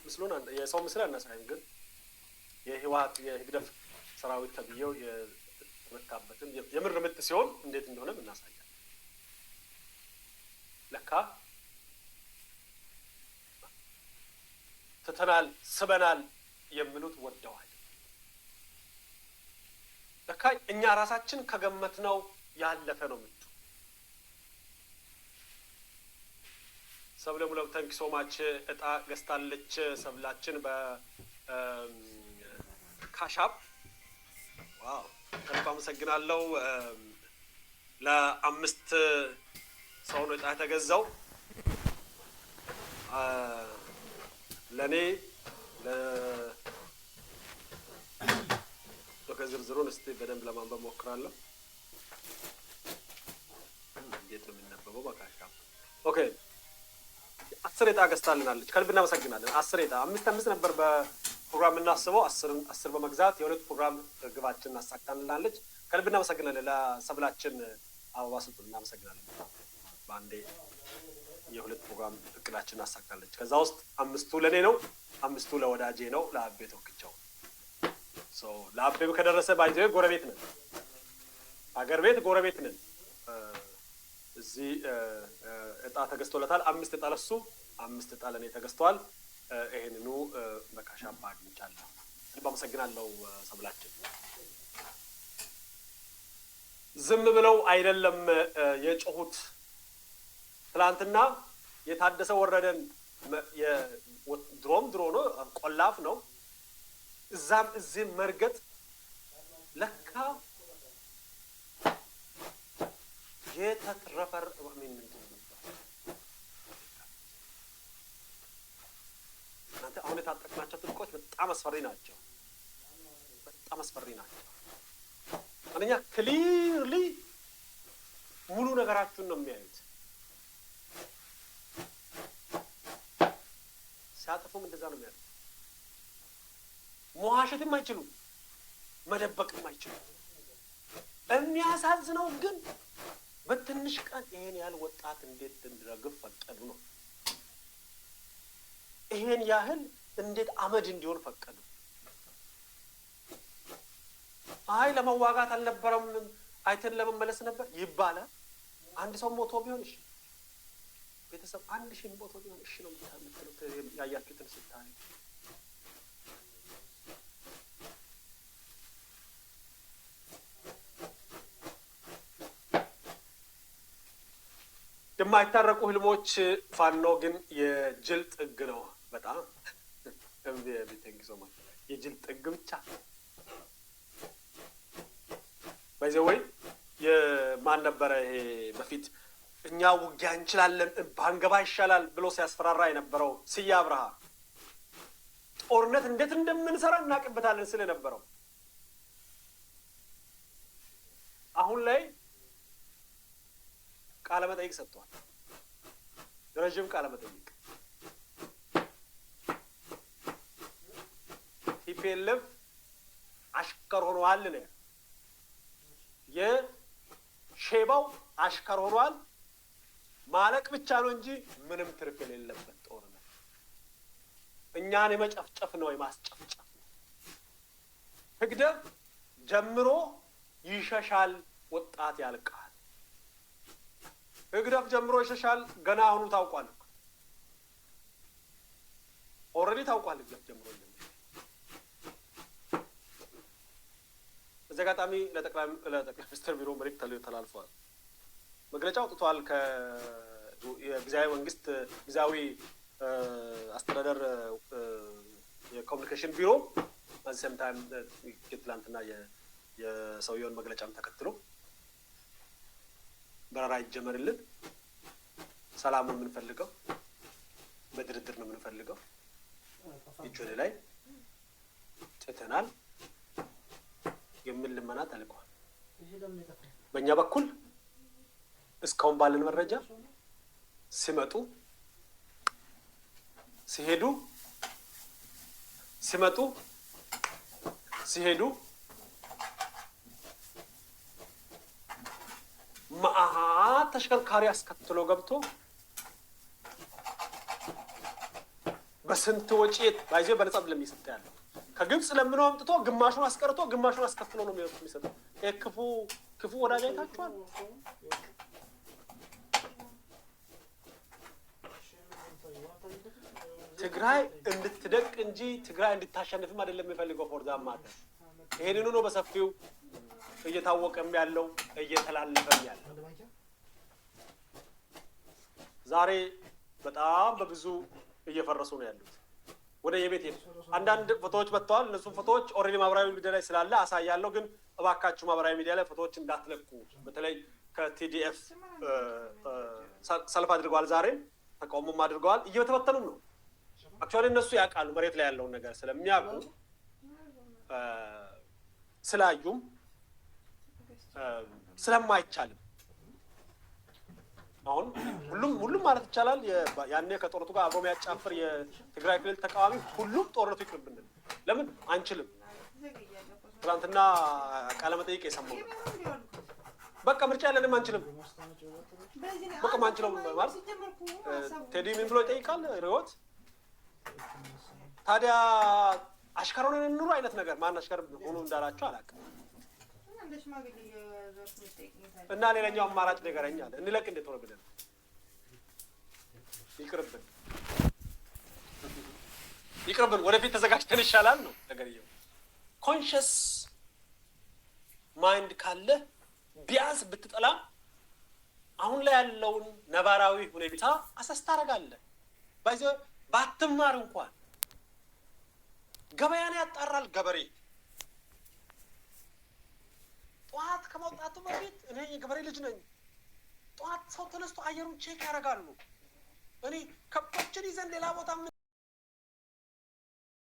ምስሉን የሰው ምስል አናሳይም፣ ግን የህወሓት የህግደፍ ሰራዊት ተብዬው የተመታበትን የምር ምት ሲሆን እንዴት እንደሆነ እናሳያለን። ለካ ትተናል ስበናል የሚሉት ወደዋል። ለካ እኛ ራሳችን ከገመትነው ያለፈ ነው ምቱ። ሰብለ ሙለው ታንክ ሶ ማች እጣ ገዝታለች ሰብላችን በካሻፕ ዋው ከልብ አመሰግናለሁ። ለአምስት ሰው ነው እጣ የተገዛው። ለኔ ዝርዝሩን እስቲ በደንብ ለማንበብ ሞክራለሁ። እንዴት ነው የሚነበበው? በካሻፕ ኦኬ 10 እጣ ገዝታልናለች። ከልብ እናመሰግናለን። 10 እጣ 5 ነበር በፕሮግራም እናስበው 10 በመግዛት የሁለት ፕሮግራም ግባችን አሳካልናለች። ከልብ እናመሰግናለን። ለሰብላችን አበባ ስጡን። እናመሰግናለን። ባንዴ የሁለት ፕሮግራም እቅዳችን አሳካለች። ከዛ ውስጥ 5ቱ ለኔ ነው፣ 5ቱ ለወዳጄ ነው፣ ለአቤ ተወክቻው። ለአቤ ከደረሰ ባይዘው ጎረቤት ነን፣ አገር ቤት ጎረቤት ነን። እዚህ እጣ ተገዝቶለታል። 5 እጣ ለሱ፣ 5 እጣ ለኔ ተገዝቷል። ይሄንኑ በካሻፕ አግኝቻለሁ። ልብ አመሰግናለሁ። ሰብላችን ዝም ብለው አይደለም የጮሁት። ትላንትና የታደሰ ወረደን ድሮ ነው፣ ቆላፍ ነው። እዛም እዚህም መርገጥ ለካ የተትረፈር እናንተ አሁን የታጠቅናቸው ትጥቆች በጣም አስፈሪ ናቸው። በጣም አስፈሪ ናቸው። አንደኛ ክሊርሊ ሙሉ ነገራችሁን ነው የሚያዩት። ሲያጠፉም እንደዛ ነው የሚያዩት። መዋሸትም አይችሉም፣ መደበቅም አይችሉም። የሚያሳዝነው ግን በትንሽ ቀን ይሄን ያህል ወጣት እንዴት እንዲረግፍ ፈቀዱ ነው። ይሄን ያህል እንዴት አመድ እንዲሆን ፈቀዱ። አይ ለመዋጋት አልነበረም አይተን ለመመለስ ነበር ይባላል። አንድ ሰው ሞቶ ቢሆን እሺ፣ ቤተሰብ 1000 ሞቶ ቢሆን እሺ ነው የምትሉት ያያችሁትን ስታይ። የማይታረቁ ህልሞች ፋኖ ግን የጅል ጥግ ነው። በጣም የጅል ጥግ ብቻ ባይዘወይ የማን ነበረ ይሄ በፊት እኛ ውጊያ እንችላለን ባንገባ ይሻላል ብሎ ሲያስፈራራ የነበረው ስዬ አብርሃ ጦርነት እንዴት እንደምንሰራ እናቅበታለን ስለነበረው አሁን ላይ ቃለ መጠይቅ ሰጥቷል። ረጅም ቃለ መጠይቅ ቲፒኤልኤፍ አሽከር ሆኗል ነው የሼባው አሽከር ሆኗል። ማለቅ ብቻ ነው እንጂ ምንም ትርፍ የሌለበት ጦርነት እኛን የመጨፍጨፍ ነው የማስጨፍጨፍ ነው። ህግደፍ ጀምሮ ይሸሻል፣ ወጣት ያልቃል። ህግደፍ ጀምሮ ይሸሻል። ገና አሁኑ ታውቋል። ኦልሬዲ ታውቋል። ህግደፍ ጀምሮ ይሸሻል። በዘጋጣሚ ለጠቅላይ ሚኒስትር ቢሮ መልእክት ተላልፏል። መግለጫ አውጥቷል። የጊዜያዊ መንግስት ጊዜያዊ አስተዳደር የኮሙኒኬሽን ቢሮ በዚህ ሰም ታይም ትላንትና የሰውየውን መግለጫም ተከትሎ በረራ ይጀመርልን፣ ሰላሙን የምንፈልገው በድርድር ነው የምንፈልገው፣ እጅ ወደ ላይ ትተናል የሚል ልመና ተልቋል። በእኛ በኩል እስካሁን ባለን መረጃ ሲመጡ ሲሄዱ ተሽከርካሪ አስከትሎ ገብቶ በስንት ወጪ ባይዘው በነጻ ለሚሰጥ ያለው ከግብጽ ለምነው አምጥቶ ግማሹን አስቀርቶ ግማሹን አስከፍሎ ነው የሚሰጠው። ክፉ ወዳጅ አይታችኋል። ትግራይ እንድትደቅ እንጂ ትግራይ እንድታሸንፍም አይደለም የሚፈልገው ፎርዛም ማለት ይሄንኑ ነው በሰፊው እየታወቀም ያለው እየተላለፈም ያለው። ዛሬ በጣም በብዙ እየፈረሱ ነው ያሉት። ወደ የቤት ሄዱ። አንዳንድ ፎቶዎች መጥተዋል። እነሱ ፎቶዎች ኦልሬዲ ማህበራዊ ሚዲያ ላይ ስላለ አሳያለሁ። ግን እባካችሁ ማህበራዊ ሚዲያ ላይ ፎቶዎች እንዳትለቁ። በተለይ ከቲዲኤፍ ሰልፍ አድርገዋል። ዛሬ ተቃውሞም አድርገዋል። እየተበተኑም ነው። አክቹዋሊ እነሱ ያውቃሉ መሬት ላይ ያለውን ነገር ስለሚያውቁ ስላዩም ስለማይቻልም አሁን ሁሉም ማለት ይቻላል ያኔ ከጦርነቱ ጋር አብሮ የሚያጫፍር የትግራይ ክልል ተቃዋሚ ሁሉም ጦርነቱ ይቅርብን ለምን አንችልም። ትናንትና ቃለ መጠይቅ የሰማው በቃ ምርጫ ያለንም አንችልም በቃ ማንችለው ማለት ቴዲ ምን ብሎ ይጠይቃል ሪዮት ታዲያ አሽከሮን እንኑር አይነት ነገር ማን አሽከር ሆኖ እንዳላችሁ አላውቅም። እና ሌላኛው አማራጭ ነገረኛ አለ እንለቅ እንዴት ሆነ ብለን ይቅርብን ወደፊት ተዘጋጅተን ይሻላል ነው ነገርየው። ኮንሽስ ማይንድ ካለ ቢያንስ ብትጠላ አሁን ላይ ያለውን ነባራዊ ሁኔታ አሰስ ታደርጋለህ። ባትማር እንኳን ገበያን ያጣራል ገበሬ ጠዋት ከመውጣቱ በፊት እኔ የገበሬ ልጅ ነኝ። ጠዋት ሰው ተነስቶ አየሩን ቼክ ያደርጋሉ። እኔ ከብቶችን ይዘን ሌላ ቦታ